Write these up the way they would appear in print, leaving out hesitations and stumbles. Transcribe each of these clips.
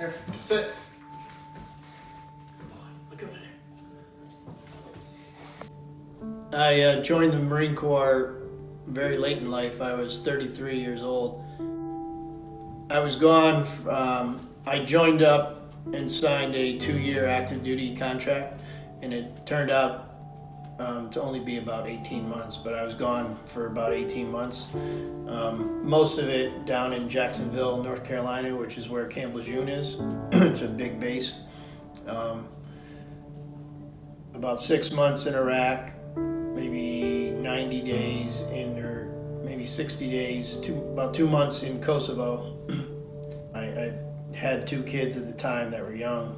Here, sit. Come on, look over there. I joined the Marine Corps very late in life. I was 33 years old. I was gone. I joined up and signed a 2-year active duty contract, and it turned out to only be about 18 months, but I was gone for about 18 months. Most of it down in Jacksonville, North Carolina, which is where Camp Lejeune is. It's a big base. About 6 months in Iraq, maybe 90 days or maybe 60 days, about 2 months in Kosovo. I had 2 kids at the time that were young,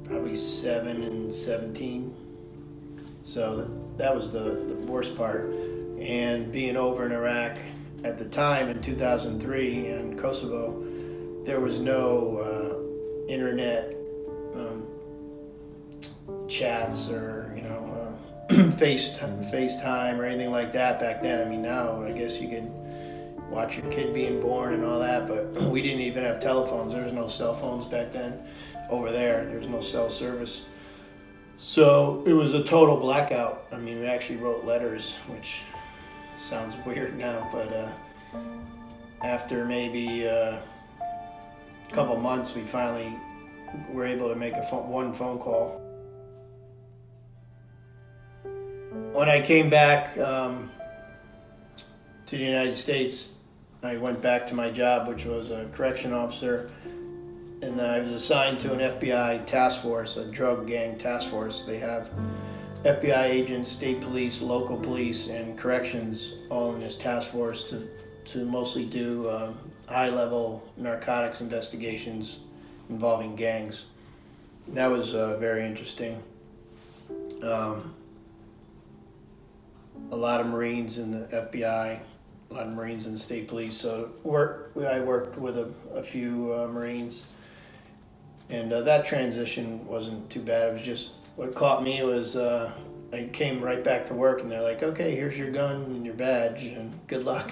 probably 7 and 17. So that was the worst part. And being over in Iraq at the time in 2003 in Kosovo, there was no internet chats or FaceTime or anything like that back then. I mean, now I guess you could watch your kid being born and all that, but we didn't even have telephones. There was no cell phones back then over there. There was no cell service. So it was a total blackout. I mean, we actually wrote letters, which sounds weird now, but after maybe a couple months, we finally were able to make one phone call. When I came back to the United States, I went back to my job, which was a correction officer, and then I was assigned to an FBI task force, a drug gang task force. They have FBI agents, state police, local police, and corrections all in this task force to mostly do high-level narcotics investigations involving gangs. That was very interesting. A lot of Marines in the FBI, a lot of Marines in the state police. So I worked with a few Marines, and that transition wasn't too bad. It was just, what caught me was I came right back to work, and they're like, okay, here's your gun and your badge, and good luck.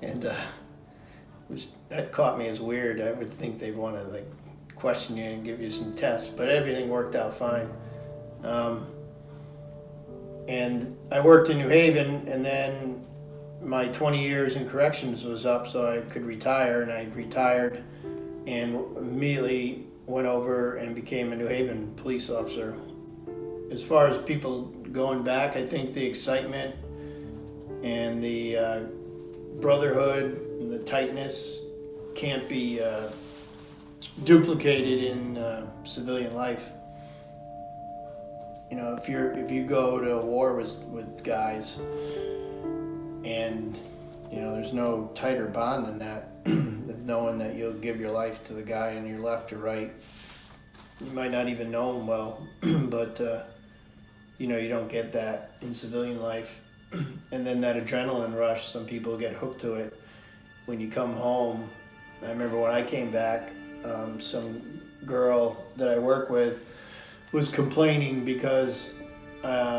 And that caught me as weird. I would think they'd want to question you and give you some tests, but everything worked out fine. And I worked in New Haven, and then my 20 years in corrections was up, so I could retire, and I retired and immediately went over and became a New Haven police officer. As far as people going back, I think the excitement and the brotherhood and the tightness can't be duplicated in civilian life. You know, if you go to a war with guys, and there's no tighter bond than that, than knowing that you'll give your life to the guy on your left or right. You might not even know him well, but you don't get that in civilian life. And then that adrenaline rush, some people get hooked to it. When you come home, I remember when I came back, some girl that I work with was complaining because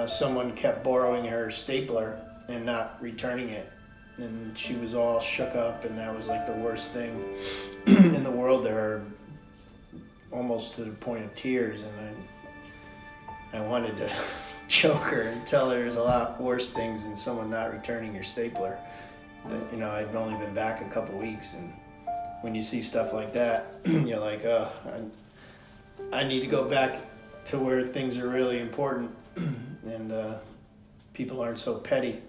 someone kept borrowing her stapler and not returning it. And she was all shook up, and that was like the worst thing in the world to her, almost to the point of tears. And I wanted to choke her and tell her there's a lot worse things than someone not returning your stapler. But, I'd only been back a couple weeks, and when you see stuff like that, you're like, oh, I need to go back to where things are really important and people aren't so petty.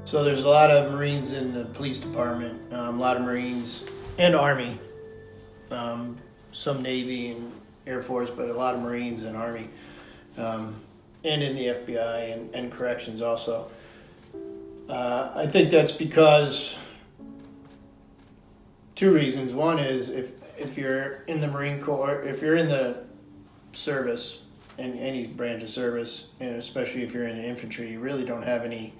So there's a lot of Marines in the police department, a lot of Marines and Army, some Navy and Air Force, but a lot of Marines and Army, and in the FBI and corrections also. I think that's because 2 reasons. One is if you're in the Marine Corps, if you're in the service, in any branch of service, and especially if you're in the infantry, you really don't have any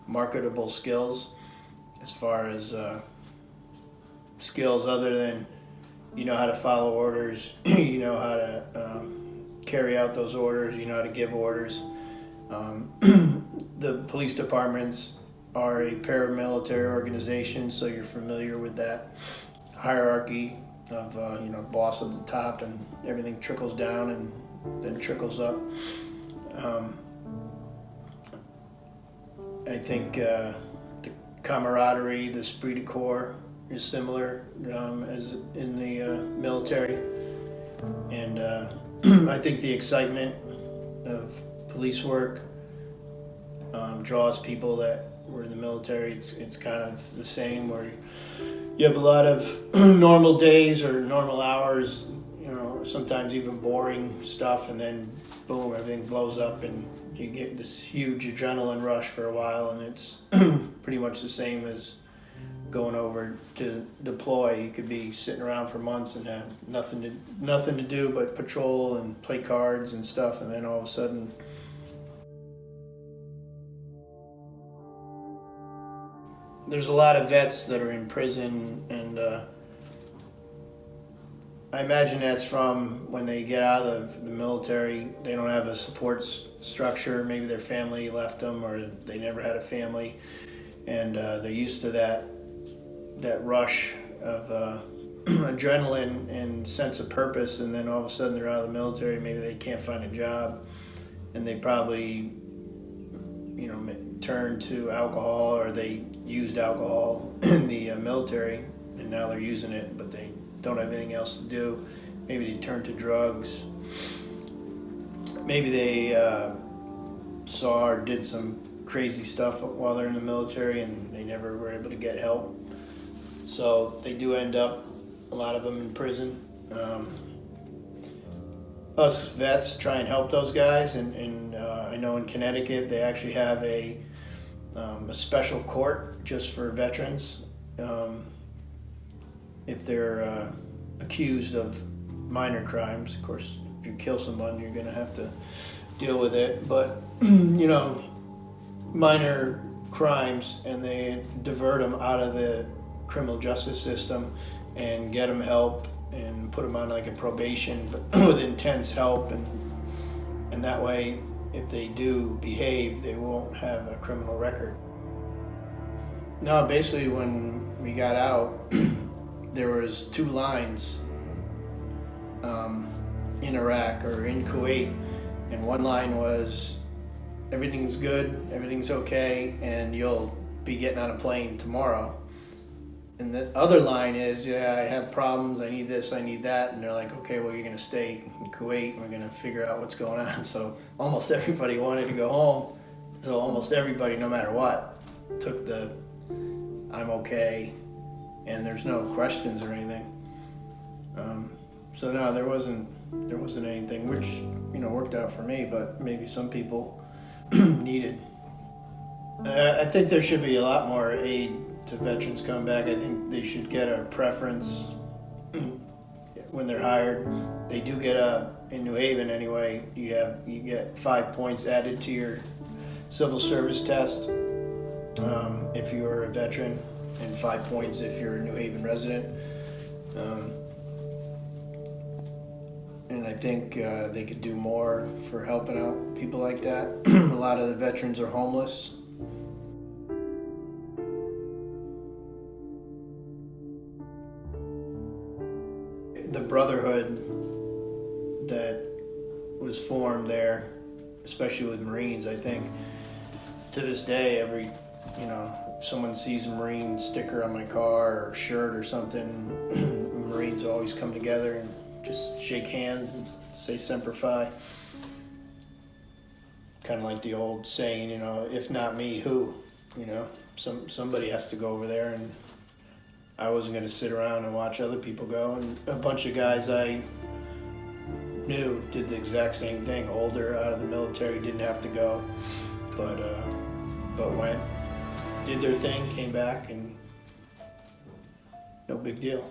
marketable skills as far as skills other than you know how to follow orders, you know how to carry out those orders, you know how to give orders. the police departments are a paramilitary organization, so you're familiar with that hierarchy of boss at the top, and everything trickles down and then trickles up. I think the camaraderie, the esprit de corps is similar as in the military, and I think the excitement of police work draws people that were in the military. It's kind of the same, where you have a lot of normal days or normal hours, sometimes even boring stuff, and then boom, everything blows up and you get this huge adrenaline rush for a while, and it's pretty much the same as going over to deploy. You could be sitting around for months and have nothing to do but patrol and play cards and stuff, and then all of a sudden there's a lot of vets that are in prison, and I imagine that's from when they get out of the military. They don't have a support structure. Maybe their family left them, or they never had a family, and they're used to that rush of adrenaline and sense of purpose. And then all of a sudden they're out of the military. Maybe they can't find a job, and they probably turn to alcohol, or they used alcohol in the military, and now they're using it, but they don't have anything else to do. Maybe they turn to drugs. Maybe they saw or did some crazy stuff while they're in the military, and they never were able to get help. So they do end up, a lot of them, in prison. Us vets try and help those guys, and I know in Connecticut they actually have a special court just for veterans. If they're accused of minor crimes. Of course, if you kill someone, you're going to have to deal with it. But, minor crimes, and they divert them out of the criminal justice system and get them help and put them on like a probation, but with intense help. And that way, if they do behave, they won't have a criminal record. No, basically when we got out, there was 2 lines in Iraq or in Kuwait, and one line was everything's good, everything's okay, and you'll be getting on a plane tomorrow. And the other line is, yeah, I have problems, I need this, I need that, and they're like, okay, well, you're gonna stay in Kuwait and we're gonna figure out what's going on. So almost everybody wanted to go home, so almost everybody, no matter what, took the I'm okay, and there's no questions or anything. So no, there wasn't anything, which worked out for me, but maybe some people needed. I think there should be a lot more aid to veterans coming back. I think they should get a preference when they're hired. They do get in New Haven anyway, you get 5 points added to your civil service test if you're a veteran, and 5 points if you're a New Haven resident. And I think they could do more for helping out people like that. A lot of the veterans are homeless. The brotherhood that was formed there, especially with Marines, I think to this day, if someone sees a Marine sticker on my car or shirt or something, Marines always come together and just shake hands and say Semper Fi. Kind of like the old saying, if not me, who? Somebody has to go over there, and I wasn't going to sit around and watch other people go. And a bunch of guys I knew did the exact same thing. Older, out of the military, didn't have to go, but went, did their thing, came back, and no big deal.